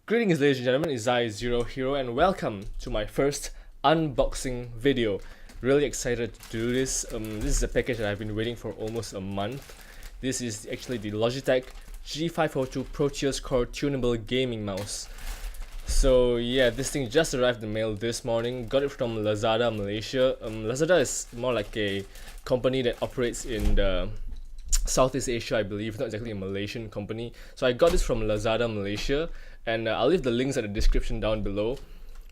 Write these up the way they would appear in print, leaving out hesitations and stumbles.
Greetings ladies and gentlemen, it's I, ZeroHero, and welcome to my first unboxing video. Really excited to do this. This is a package that I've been waiting for almost a month. This is actually the Logitech G502 Proteus core tunable gaming mouse. So yeah, this thing just arrived in the mail this morning. Got it from Lazada, Malaysia. Lazada is more like a company that operates in the Southeast Asia, I believe, not exactly a Malaysian company. So I got this from Lazada, Malaysia, and I'll leave the links at the description down below.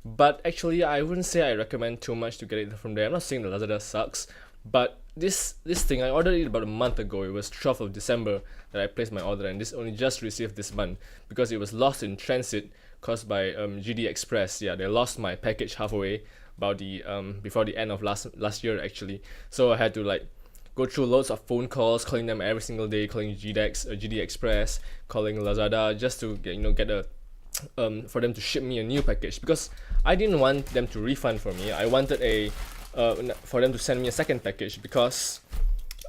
But actually, I wouldn't say I recommend too much to get it from there. I'm not saying that Lazada sucks, but this thing, I ordered it about a month ago. It was 12th of December that I placed my order, and this only just received this month because it was lost in transit caused by GD Express. Yeah, they lost my package halfway about the before the end of last year actually. So I had to like go through loads of phone calls, calling them every single day, calling GD Express, calling Lazada just to get a for them to ship me a new package, because I didn't want them to refund for me. I wanted for them to send me a second package, because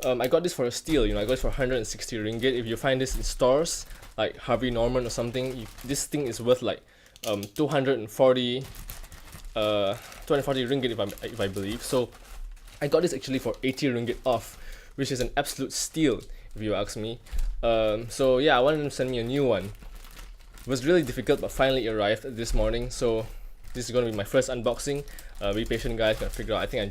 I got this for a steal. I got it for 160 ringgit. If you find this in stores like Harvey Norman or something, this thing is worth like 240 ringgit if I believe. So I got this actually for 80 ringgit off, which is an absolute steal if you ask me. So yeah, I wanted them to send me a new one. It was really difficult, but finally arrived this morning. So this is going to be my first unboxing. Be patient guys, gonna figure out. I think I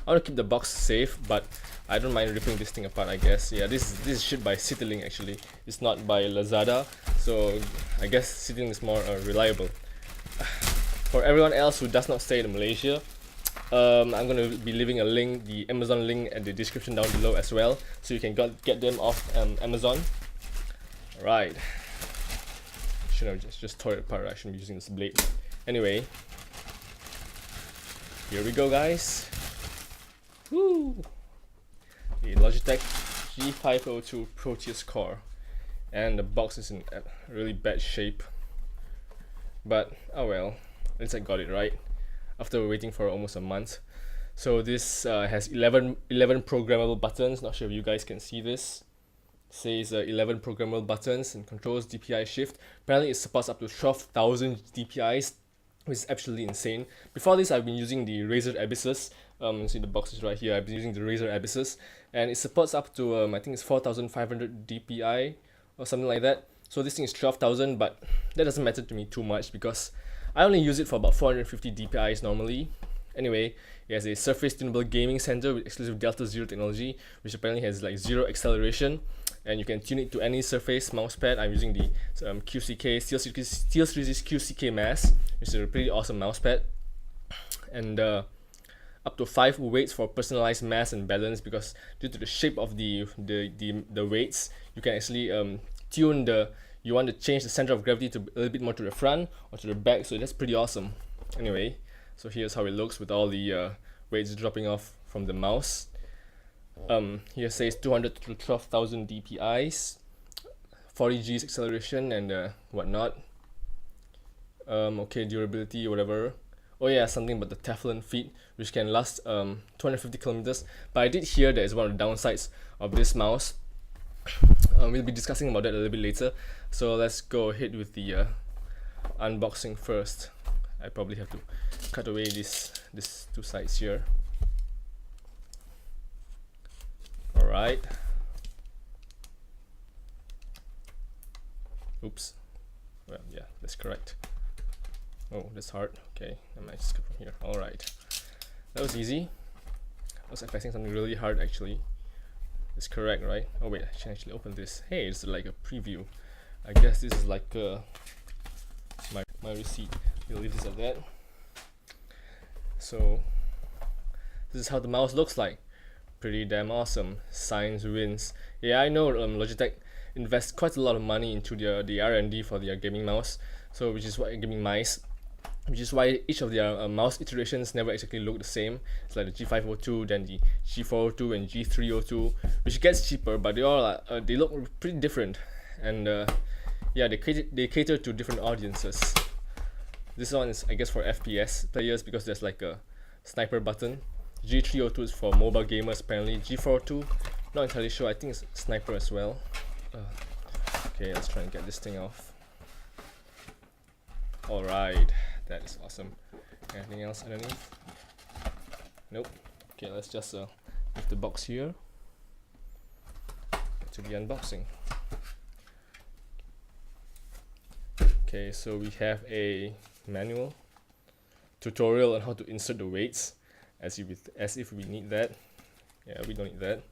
want to keep the box safe, but I don't mind ripping this thing apart, I guess. Yeah, this is shipped by Citylink actually. It's not by Lazada, so I guess Citylink is more reliable. For everyone else who does not stay in Malaysia, I'm going to be leaving a link, the Amazon link, at the description down below as well, so you can get them off Amazon. Right. Should have just tore it apart. I shouldn't be using this blade. Anyway, here we go, guys. Woo! The Logitech G502 Proteus core, and the box is in really bad shape. But oh well, at least I got it right after waiting for almost a month. So this has 11 programmable buttons. Not sure if you guys can see this. It says 11 programmable buttons and controls DPI shift. Apparently it supports up to 12,000 DPIs, which is absolutely insane. Before this, I've been using the Razer Abyssus. See, the box is right here. I've been using the Razer Abyssus, and it supports up to I think it's 4,500 DPI or something like that. So this thing is 12,000, but that doesn't matter to me too much because I only use it for about 450 DPIs normally. Anyway, it has a surface tunable gaming center with exclusive Delta Zero technology, which apparently has like zero acceleration, and you can tune it to any surface mousepad. I'm using the QCK SteelSeries QCK Mass, which is a pretty awesome mousepad, and up to 5 weights for personalized mass and balance, because due to the shape of the weights, you can actually tune you want to change the center of gravity to a little bit more to the front or to the back, so that's pretty awesome. Anyway, so here's how it looks with all the weights dropping off from the mouse. Here says 200 to 12,000 DPIs, 40 G's acceleration, and whatnot. Okay, durability, whatever. Oh yeah, something about the Teflon feet, which can last 250 kilometers. But I did hear that is one of the downsides of this mouse. We'll be discussing about that a little bit later. So let's go ahead with the unboxing first. I probably have to cut away these two sides here. Alright. Oops. Well, yeah, that's correct. Oh, that's hard. Okay, I might just cut from here. Alright. That was easy. I was expecting something really hard actually. It's correct, right? Oh wait, I should actually open this. Hey, it's like a preview. I guess this is like my receipt. We'll leave this at that. So this is how the mouse looks like. Pretty damn awesome. Science wins. Yeah, I know Logitech invests quite a lot of money into the R&D for their gaming mouse. So which is why each of their mouse iterations never exactly look the same. It's like the G502, then the G402 and G302, which gets cheaper, but they all they look pretty different. And yeah, they cater to different audiences. This one is, I guess, for FPS players because there's like a sniper button. G302 is for mobile gamers apparently. G402, not entirely sure. I think it's sniper as well. Okay, let's try and get this thing off. Alright, that is awesome. Anything else underneath? Nope. Okay, let's just leave the box here. Get to the unboxing. Okay, so we have a manual tutorial on how to insert the weights, as if we need that. Yeah, we don't need that.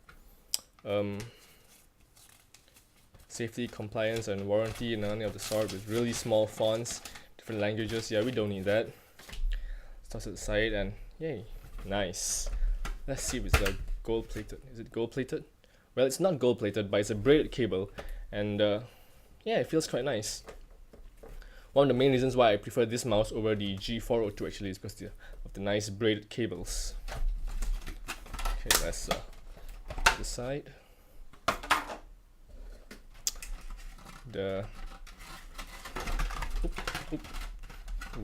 Safety, compliance, and warranty, none of the sort, with really small fonts, different languages. Yeah, we don't need that. Toss it aside, and yay, nice. Let's see if it's gold plated. Is it gold plated? Well, it's not gold plated, but it's a braided cable, and yeah, it feels quite nice. One of the main reasons why I prefer this mouse over the G402 actually is because of the nice braided cables. Okay, let's put this aside. The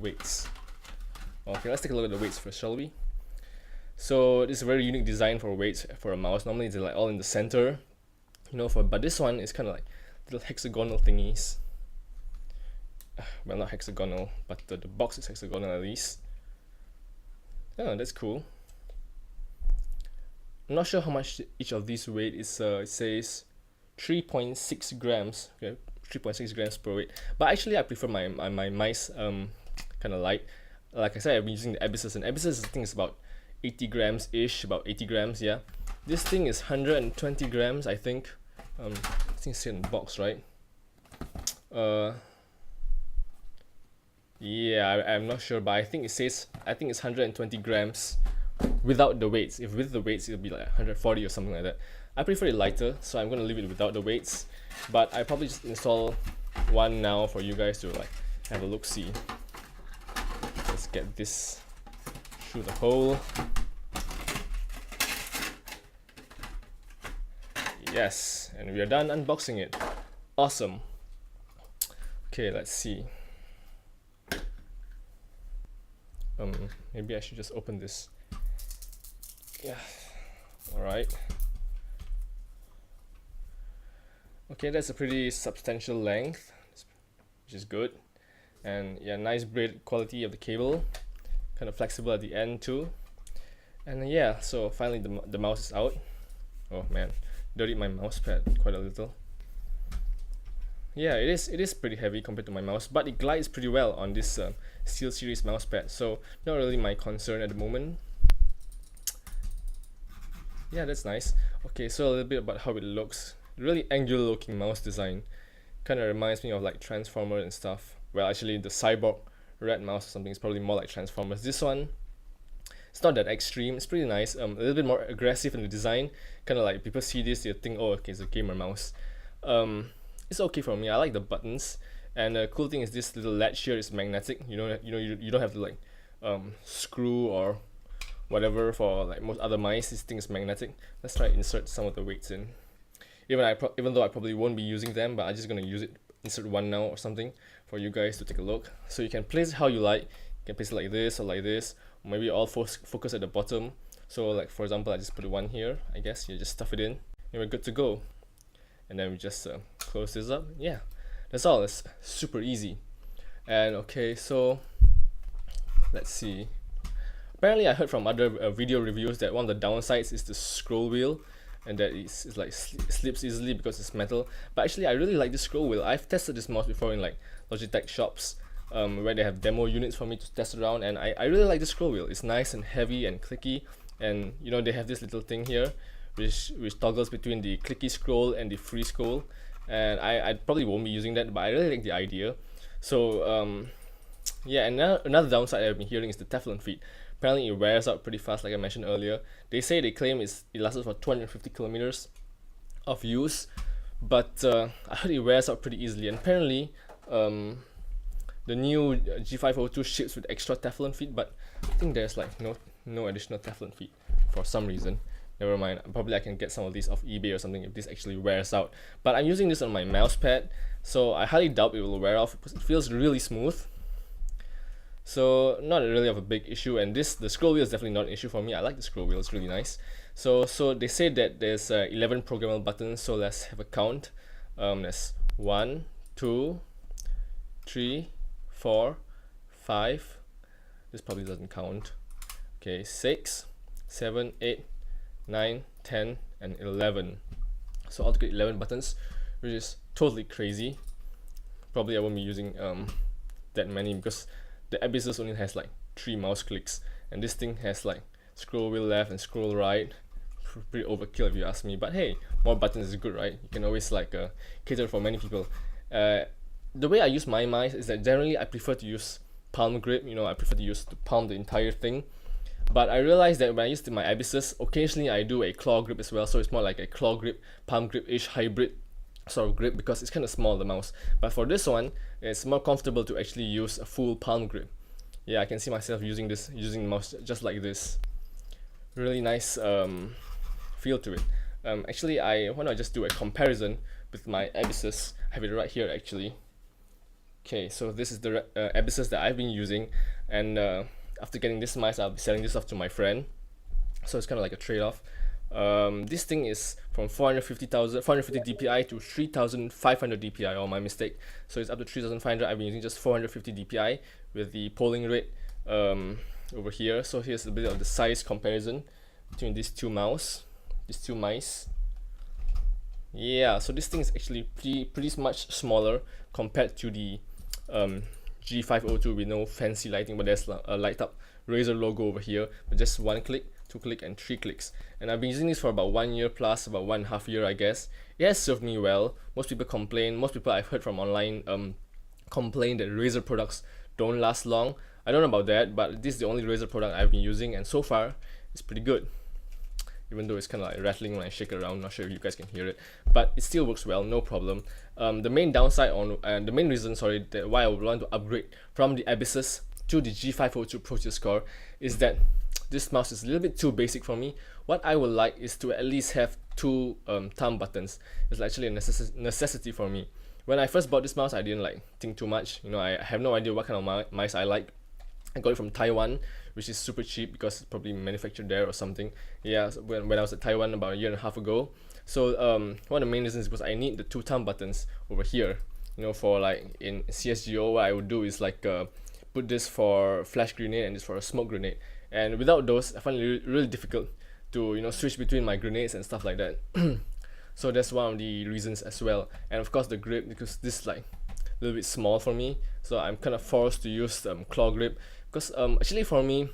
weights. Okay, let's take a look at the weights first, shall we? So this is a very unique design for weights for a mouse. Normally it's like all in the center, you know. But this one is kind of like little hexagonal thingies. Well, not hexagonal, but the box is hexagonal at least. Oh, that's cool. I'm not sure how much each of these weight is. It says 3.6 grams. Okay, 3.6 grams per weight. But actually, I prefer my mice kind of light. Like I said, I've been using the Abyssus, and Abyssus, I think, is about 80 grams ish, about 80 grams. Yeah, this thing is 120 grams, I think. I think it's in the box, right? Yeah, I'm not sure, but I think it's 120 grams without the weights. If with the weights, it'll be like 140 or something like that. I prefer it lighter, so I'm gonna leave it without the weights. But I probably just install one now for you guys to like have a look see. Let's get this through the hole. Yes, and we are done unboxing it. Awesome. Okay, let's see. Maybe I should just open this. Yeah. Alright. Okay, that's a pretty substantial length, which is good. And yeah, nice braid quality of the cable. Kind of flexible at the end too. And yeah, so finally the mouse is out. Oh man, dirtied my mouse pad quite a little. Yeah, it is pretty heavy compared to my mouse, but it glides pretty well on this SteelSeries mousepad, so not really my concern at the moment. Yeah, that's nice. Okay, so a little bit about how it looks. Really angular looking mouse design. Kind of reminds me of like Transformers and stuff. Well, actually the Cyborg red mouse or something is probably more like Transformers. This one, it's not that extreme. It's pretty nice. A little bit more aggressive in the design. Kind of like people see this, they think, oh, okay, it's a gamer mouse. It's okay for me. I like the buttons, and the cool thing is this little latch here is magnetic. You don't have to like screw or whatever for like most other mice. This thing is magnetic. Let's try to insert some of the weights in. Even though I probably won't be using them, but I'm just gonna insert one now or something for you guys to take a look. So you can place it how you like. You can place it like this or like this, or maybe all focus at the bottom. So like for example, I just put one here. I guess you just stuff it in, and we're good to go. And then we just close this up. Yeah, that's all. It's super easy. And okay, so let's see. Apparently I heard from other video reviews that one of the downsides is the scroll wheel, and that it's like slips easily because it's metal. But actually I really like this scroll wheel. I've tested this mouse before in like Logitech shops where they have demo units for me to test around, and I really like the scroll wheel. It's nice and heavy and clicky, and you know, they have this little thing here which toggles between the clicky scroll and the free scroll, and I probably won't be using that, but I really like the idea. So yeah, and another downside I've been hearing is the Teflon feet. Apparently it wears out pretty fast, like I mentioned earlier. They claim it lasts for 250 kilometers of use, but I heard it wears out pretty easily. And apparently the new G502 ships with extra Teflon feet, but I think there's like no additional Teflon feet for some reason. Never mind, probably I can get some of these off eBay or something if this actually wears out. But I'm using this on my mouse pad, so I highly doubt it will wear off because it feels really smooth. So not really of a big issue, and the scroll wheel is definitely not an issue for me. I like the scroll wheel, it's really nice. So they say that there's 11 programmable buttons, so let's have a count. There's 1, 2, 3, 4, 5, this probably doesn't count, okay, 6, 7, 8, 9, 10, and 11. So altogether 11 buttons, which is totally crazy. Probably I won't be using that many, because the Abyssus only has like 3 mouse clicks, and this thing has like scroll wheel left and scroll right. Pretty overkill if you ask me, but hey, more buttons is good, right? You can always like cater for many people. The way I use my mice is that generally I prefer to use palm grip. You know, I prefer to use to palm the entire thing. But I realized that when I use my Abyssus, occasionally I do a claw grip as well, so it's more like a claw grip, palm grip-ish hybrid sort of grip, because it's kind of small, the mouse. But for this one, it's more comfortable to actually use a full palm grip. Yeah, I can see myself using the mouse just like this. Really nice feel to it. Actually, why not just do a comparison with my Abyssus. I have it right here actually. Okay, so this is the Abyssus that I've been using, and after getting this mice, I'll be selling this off to my friend. So it's kind of like a trade-off. This thing is from 450 DPI to 3500 DPI, oh my mistake. So it's up to 3500. I've been using just 450 DPI with the polling rate over here. So here's a bit of the size comparison between these two mice. Yeah, so this thing is actually pretty much smaller compared to the G502 with no fancy lighting, but there's a light up Razer logo over here, but just 1 click, 2 click, and 3 clicks. And I've been using this for about 1 year plus, about 1.5 years I guess. It has served me well. Most people I've heard from online complain that Razer products don't last long. I don't know about that, but this is the only Razer product I've been using, and so far it's pretty good. Even though it's kind of like rattling when I shake it around, not sure if you guys can hear it, but it still works well, no problem. The main downside the main reason, that why I would want to upgrade from the Abyssus to the G502 Proteus core is that this mouse is a little bit too basic for me. What I would like is to at least have 2 thumb buttons. It's actually a necessity for me. When I first bought this mouse, I didn't like think too much. You know, I have no idea what kind of mice I like. I got it from Taiwan, which is super cheap because it's probably manufactured there or something. Yeah, so when I was at Taiwan about 1.5 years ago. So one of the main reasons is because I need the 2 thumb buttons over here. You know, for like in CSGO, what I would do is like put this for flash grenade and this for a smoke grenade. And without those, I find it really difficult to switch between my grenades and stuff like that. So that's one of the reasons as well. And of course the grip, because this is like a little bit small for me, so I'm kind of forced to use claw grip. Because actually for me,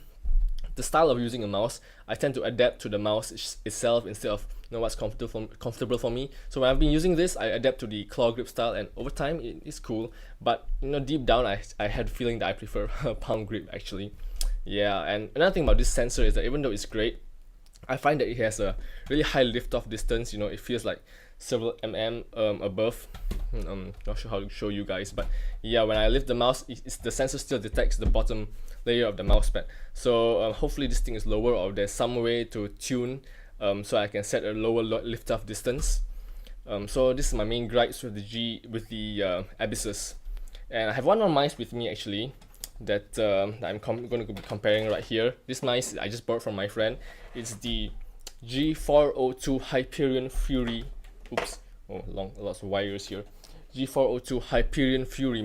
the style of using a mouse, I tend to adapt to the mouse itself instead of what's comfortable for me. So when I've been using this, I adapt to the claw grip style, and over time it's cool. But deep down, I had the feeling that I prefer palm grip actually. Yeah, and another thing about this sensor is that even though it's great, I find that it has a really high lift-off distance. It feels like several above. Not sure how to show you guys, but yeah, when I lift the mouse, the sensor still detects the bottom layer of the mouse pad. So hopefully this thing is lower, or there's some way to tune so I can set a lower lift-off distance. So this is my main gripes with the Abyssus. And I have one more mice with me actually that I'm going to be comparing right here. This mice I just bought from my friend. It's the G402 Hyperion Fury. Oops, lots of wires here. G402 Hyperion Fury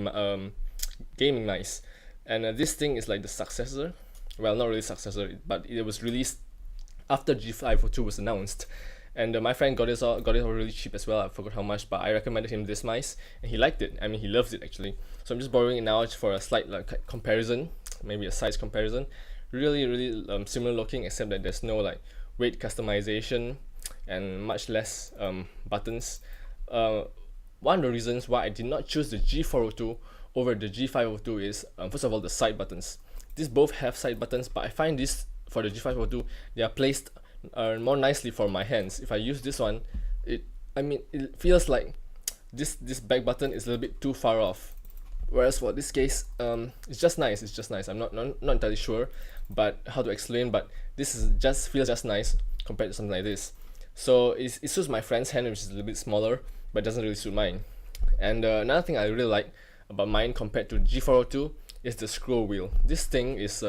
gaming mice, and this thing is like the successor. Well, not really successor, but it was released after G502 was announced. And my friend got it really cheap as well. I forgot how much, but I recommended him this mice, and he liked it. I mean, he loves it actually. So I'm just borrowing it now for a slight comparison, maybe a size comparison. Really similar looking, except that there's no like weight customization and much less buttons. One of the reasons why I did not choose the G402 over the G502 is first of all the side buttons. These both have side buttons, but I find this for the G502 they are placed more nicely for my hands. If I use this one, it feels like this back button is a little bit too far off. Whereas for this case, it's just nice. I'm not entirely sure, but how to explain. But this feels just nice compared to something like this. So it suits my friend's hand, which is a little bit smaller, but it doesn't really suit mine. And another thing I really like about mine compared to G402 is the scroll wheel. This thing is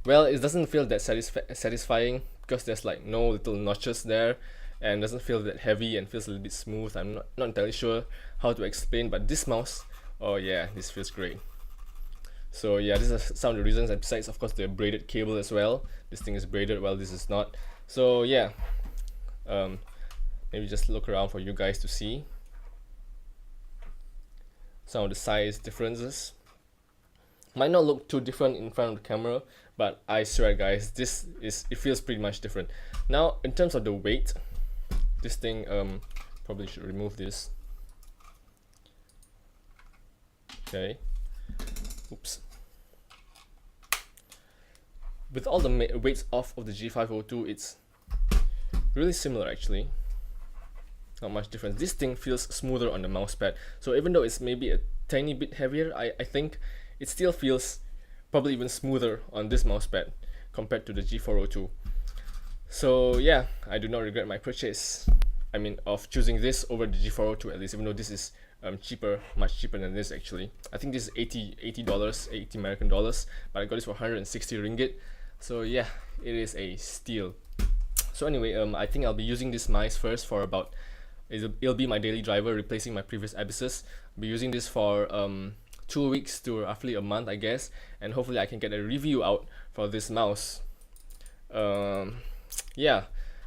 well, it doesn't feel that satisfying because there's like no little notches there, and doesn't feel that heavy and feels a little bit smooth. I'm not entirely sure how to explain, but this mouse, oh yeah, this feels great. So yeah, these are some of the reasons, and besides of course the braided cable as well. This thing is braided while this is not. So yeah, maybe just look around for you guys to see some of the size differences. Might not look too different in front of the camera, but I swear guys, it feels pretty much different. Now in terms of the weight, this thing, probably should remove this. Okay, oops. With all the weights off of the G502, it's really similar actually. Not much difference. This thing feels smoother on the mouse pad, so even though it's maybe a tiny bit heavier, I think it still feels probably even smoother on this mouse pad compared to the G402. So yeah, I do not regret my purchase. I mean, of choosing this over the G402 at least, even though this is cheaper, much cheaper than this actually. I think this is $80 American dollars, but I got this for 160 ringgit. So yeah, it is a steal. So anyway, I think I'll be using this mice first for about, it'll be my daily driver, replacing my previous Abysses. I'll be using this for 2 weeks to roughly a month, I guess, and hopefully I can get a review out for this mouse. Yeah,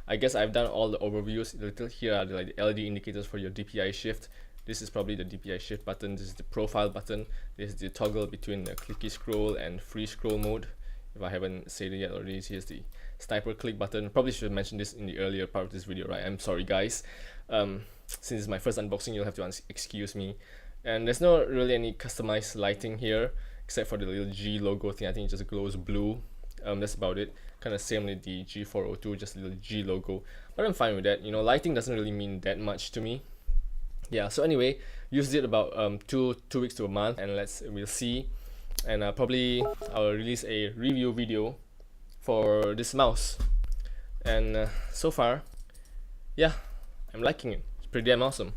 I guess I've done all the overviews. Here are the LED indicators for your DPI shift. This is probably the DPI shift button. This is the profile button. This is the toggle between the clicky scroll and free scroll mode. If I haven't said it yet already, here's the sniper click button. Probably should have mentioned this in the earlier part of this video, right? I'm sorry guys. Since it's my first unboxing, you'll have to excuse me. And there's not really any customized lighting here, except for the little G logo thing. I think it just glows blue. That's about it. Kind of same with the G402, just a little G logo. But I'm fine with that. You know, lighting doesn't really mean that much to me. Yeah, so anyway, used it about 2 weeks to a month, and we'll see. And probably I'll release a review video for this mouse. And so far, yeah, I'm liking it. It's pretty damn awesome.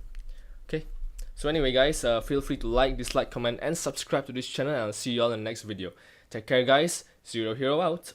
Okay, so anyway guys, feel free to like, dislike, comment, and subscribe to this channel, and I'll see you all in the next video. Take care guys, ZeroHero out.